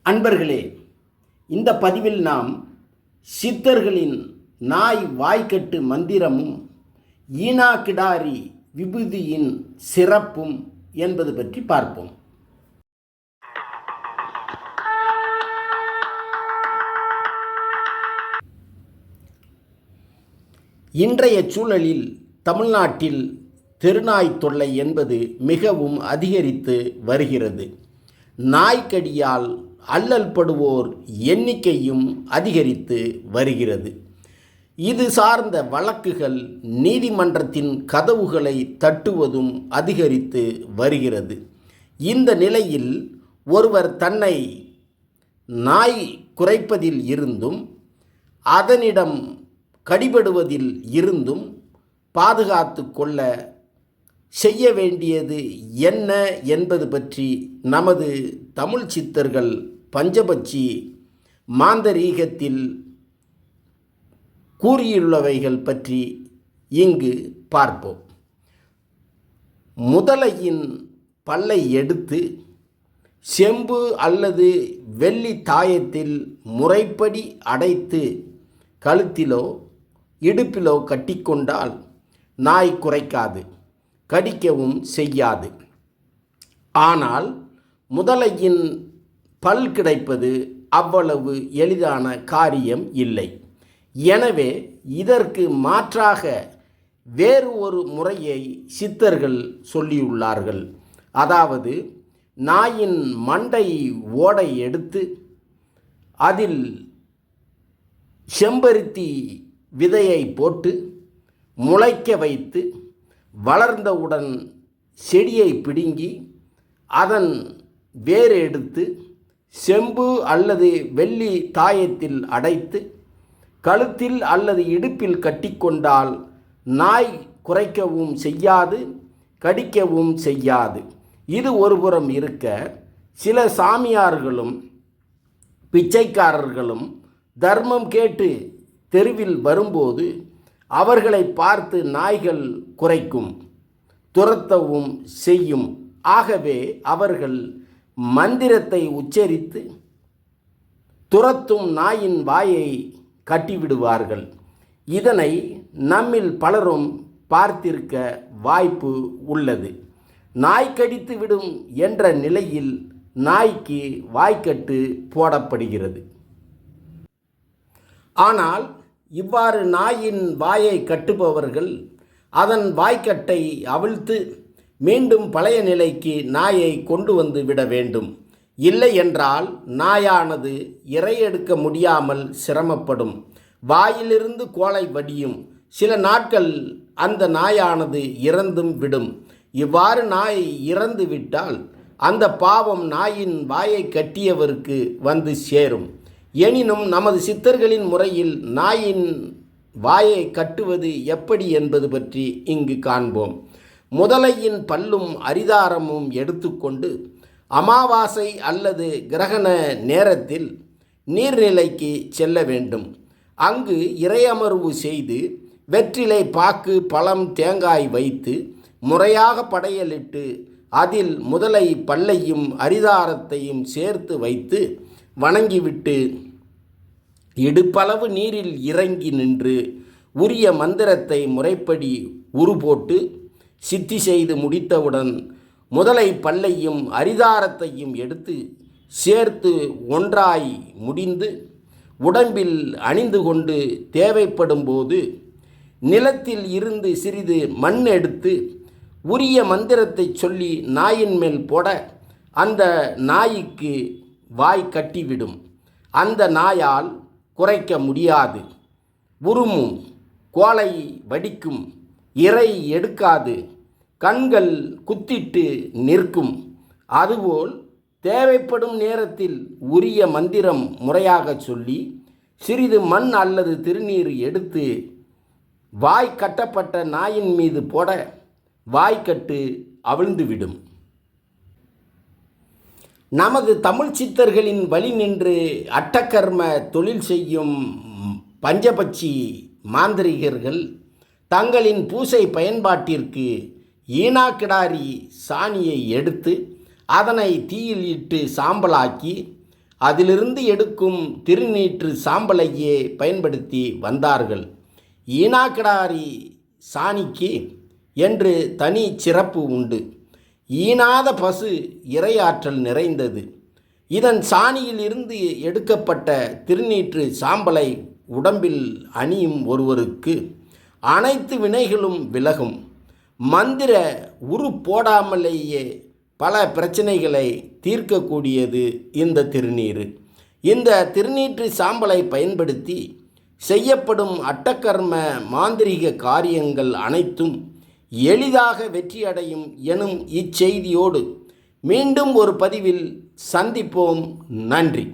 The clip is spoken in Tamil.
அன்பர்களே, இந்த பதிவில் நாம் சித்தர்களின் நாய் வாய்க்கட்டு மந்திரமும் ஈனா கிடாரி விபூதியின் சிறப்பும் என்பது பற்றி பார்ப்போம். இன்றைய சூழலில் தமிழ்நாட்டில் தெருநாய் தொல்லை என்பது மிகவும் அதிகரித்து வருகிறது. நாய்க்கடியால் அல்லல் படுவோர் எண்ணிக்கையும் அதிகரித்து வருகிறது. இது சார்ந்த வழக்குகள் நீதிமன்றத்தின் கதவுகளை தட்டுவதும் அதிகரித்து வருகிறது. இந்த நிலையில் ஒருவர் தன்னை நாய் குறைப்பதில் இருந்தும் அதனிடம் கடிபடுவதில் இருந்தும் பாதுகாத்து கொள்ள செய்ய வேண்டியது என்ன என்பது பற்றி நமது தமிழ் சித்தர்கள் பஞ்சபட்சி மாந்தரீகத்தில் கூறியுள்ளவைகள் பற்றி இங்கு பார்ப்போம். முதலையின் பல்லை எடுத்து செம்பு அல்லது வெள்ளி தாயத்தில் முறைப்படி அடைத்து கழுத்திலோ இடுப்பிலோ கட்டிக்கொண்டால் நாய் குறைக்காது, கடிக்கவும் செய்யாது. ஆனால் முதலையின் பல் கிடைப்பது அவ்வளவு எளிதான காரியம் இல்லை. எனவே இதற்கு மாற்றாக வேறு ஒரு முறையை சித்தர்கள் சொல்லியுள்ளார்கள். அதாவது நாயின் மண்டை ஓடை எடுத்து அதில் செம்பருத்தி விதையை போட்டு முளைக்க வைத்து வளர்ந்தவுடன் செடியை பிடுங்கி அதன் வேர் எடுத்து செம்பு அல்லது வெள்ளி தாயத்தில் அடைத்து கழுத்தில் அல்லது இடுப்பில் கட்டிக்கொண்டால் நாய் குறைக்கவும் செய்யாது, கடிக்கவும் செய்யாது. இது ஒருபுறம் இருக்க, சில சாமியார்களும் பிச்சைக்காரர்களும் தர்மம் கேட்டு தெருவில் வரும்போது அவர்களை பார்த்து நாய்கள் குறைக்கும், துரத்தவும் செய்யும். ஆகவே அவர்கள் மந்திரத்தை உச்சரித்து துரத்தும் நாயின் வாயை கட்டிவிடுவார்கள். இதனை நம்மில் பலரும் பார்த்திருக்க வாய்ப்பு உள்ளது. நாய் கடித்து விடும் என்ற நிலையில் நாய்க்கு வாய்க்கட்டு போடப்படுகிறது. ஆனால் இவ்வாறு நாயின் வாயை கட்டுபவர்கள் அதன் வாய்க்கட்டை அவிழ்த்து மீண்டும் பழைய நிலைக்கு நாயை கொண்டு வந்து விட வேண்டும். இல்லை என்றால் நாயானது இரையெடுக்க முடியாமல் சிரமப்படும், வாயிலிருந்து கோலை வடியும். சில நாட்கள் அந்த நாயானது இறந்தும் விடும். இவ்வாறு நாய் இறந்து விட்டால் அந்த பாவம் நாயின் வாயை கட்டியவருக்கு வந்து சேரும். எனினும் நமது சித்தர்களின் முறையில் நாயின் வாயை கட்டுவது எப்படி என்பது பற்றி இங்கு காண்போம். முதலையின் பல்லும் அரிதாரமும் எடுத்துக்கொண்டு அமாவாசை அல்லது கிரகண நேரத்தில் நீர்நிலைக்கு செல்ல வேண்டும். அங்கு இறையமர்வு செய்து வெற்றிலை, பாக்கு, பழம், தேங்காய் வைத்து முறையாக படையலிட்டு அதில் முதலை பல்லையும் அரிதாரத்தையும் சேர்த்து வைத்து வணங்கிவிட்டு இடுப்பளவு நீரில் இறங்கி நின்று உரிய மந்திரத்தை முறைப்படி உருபோட்டு சித்தி செய்து முடித்தவுடன் முதலை பல்லையும் அரிதாரத்தையும் எடுத்து சேர்த்து ஒன்றாய் முடிந்து உடம்பில் அணிந்து கொண்டு தேவைப்படும் போது நிலத்தில் இருந்து சிறிது மண் எடுத்து உரிய மந்திரத்தை சொல்லி நாயின் மேல் போட அந்த நாய்க்கு வாய் கட்டிவிடும். அந்த நாயால் குறைக்க முடியாது, உருமும், கோலை வடிக்கும், இறை எடுக்காது, கண்கள் குத்திட்டு நிற்கும். அதுபோல் தேவைப்படும் நேரத்தில் உரிய மந்திரம் முறையாக சொல்லி சிறிது மண் அல்லது திருநீர் எடுத்து வாய் கட்டப்பட்ட நாயின் மீது போட வாய்க்கட்டு அவிழ்ந்துவிடும். நமது தமிழ் சித்தர்களின் வழி நின்று அட்டகர்ம தொழில் செய்யும் பஞ்சபட்சி மாந்திரிகர்கள் தங்களின் பூசை பயன்பாட்டிற்கு ஈனா கிடாரி சாணியை எடுத்து அதனை தீயில் இட்டு சாம்பலாக்கி அதிலிருந்து எடுக்கும் திருநீற்று சாம்பலையே பயன்படுத்தி வந்தார்கள். ஈனாக்கிடாரி சாணிக்கு என்று தனி சிறப்பு உண்டு. ஈனாத பசு இறையாற்றல் நிறைந்தது. இதன் சாணியில் இருந்து எடுக்கப்பட்ட திருநீற்று சாம்பலை உடம்பில் அணியும் ஒருவருக்கு அனைத்து வினைகளும் விலகும். மந்திர உரு போடாமலேயே பல பிரச்சனைகளை தீர்க்கக்கூடியது இந்த திருநீறு. இந்த திருநீற்று சாம்பலை பயன்படுத்தி செய்யப்படும் அட்டகர்ம மாந்திரீக காரியங்கள் அனைத்தும் எளிதாக வெற்றியடையும் எனும் இச்செய்தியோடு மீண்டும் ஒரு பதிவில் சந்திப்போம். நன்றி.